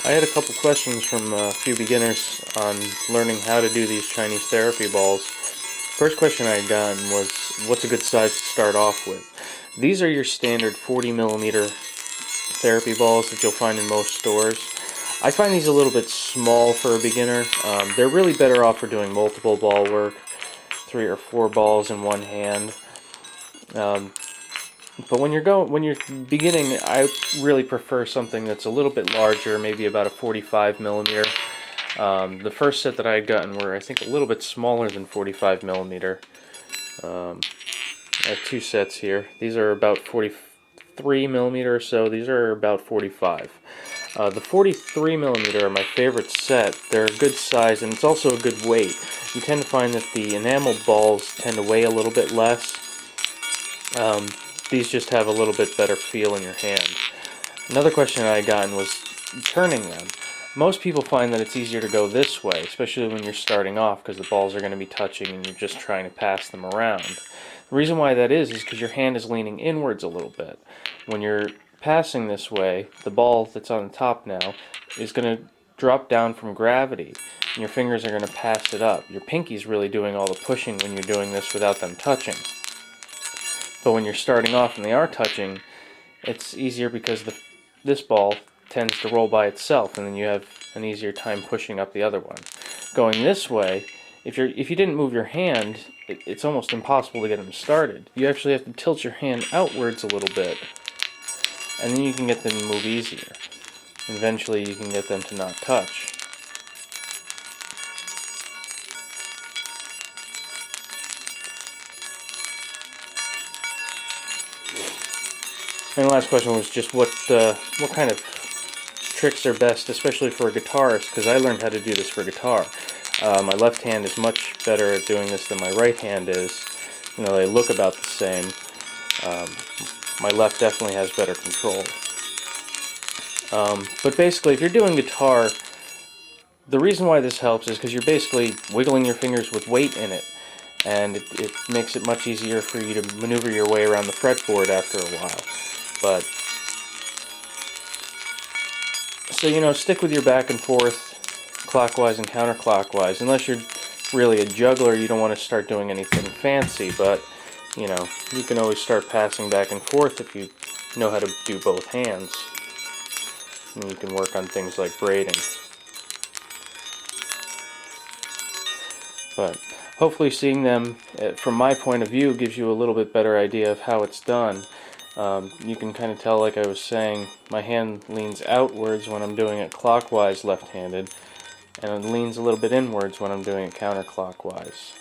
I had a couple questions from a few beginners on learning how to do these Chinese therapy balls. First question I had gotten was, what's a good size to start off with? These are your standard 40 millimeter therapy balls that you'll find in most stores. I find these a little bit small for a beginner. They're really better off for doing multiple ball work, 3 or 4 balls in one hand. But when you're beginning, I really prefer something that's a little bit larger, maybe about a 45 millimeter. The first set that I had gotten were, I think, a little bit smaller than 45 millimeter. I have 2 sets here. These are about 43 millimeter or so. These are about 45. The 43 millimeter are my favorite set. They're a good size, and it's also a good weight. You tend to find that the enamel balls tend to weigh a little bit less. These just have a little bit better feel in your hand. Another question I had gotten was turning them. Most people find that it's easier to go this way, especially when you're starting off, because the balls are going to be touching and you're just trying to pass them around. The reason why that is because your hand is leaning inwards a little bit. When you're passing this way, the ball that's on the top now is going to drop down from gravity, and your fingers are going to pass it up. Your pinky's really doing all the pushing when you're doing this without them touching. But when you're starting off and they are touching, it's easier because this ball tends to roll by itself, and then you have an easier time pushing up the other one. Going this way, if you didn't move your hand, it's almost impossible to get them started. You actually have to tilt your hand outwards a little bit, and then you can get them to move easier. And eventually you can get them to not touch. And the last question was just what kind of tricks are best, especially for a guitarist, because I learned how to do this for guitar. My left hand is much better at doing this than my right hand is. You know, they look about the same. My left definitely has better control. But basically, if you're doing guitar, the reason why this helps is because you're basically wiggling your fingers with weight in it, and it makes it much easier for you to maneuver your way around the fretboard after a while. But so, you know, stick with your back and forth, clockwise and counterclockwise. Unless you're really a juggler, you don't want to start doing anything fancy, but, you know, you can always start passing back and forth if you know how to do both hands. And you can work on things like braiding. But hopefully seeing them from my point of view gives you a little bit better idea of how it's done. You can kind of tell, like I was saying, my hand leans outwards when I'm doing it clockwise left-handed, and it leans a little bit inwards when I'm doing it counterclockwise.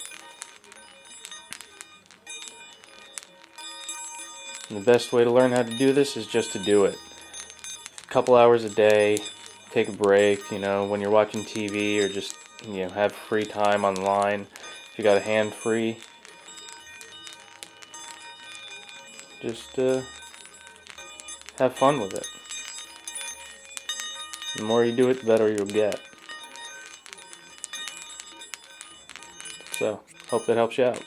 And the best way to learn how to do this is just to do it. A couple hours a day, take a break, you know, when you're watching TV or just, you know, have free time online. If you got a hand free, just have fun with it. The more you do it, the better you'll get. So, hope that helps you out.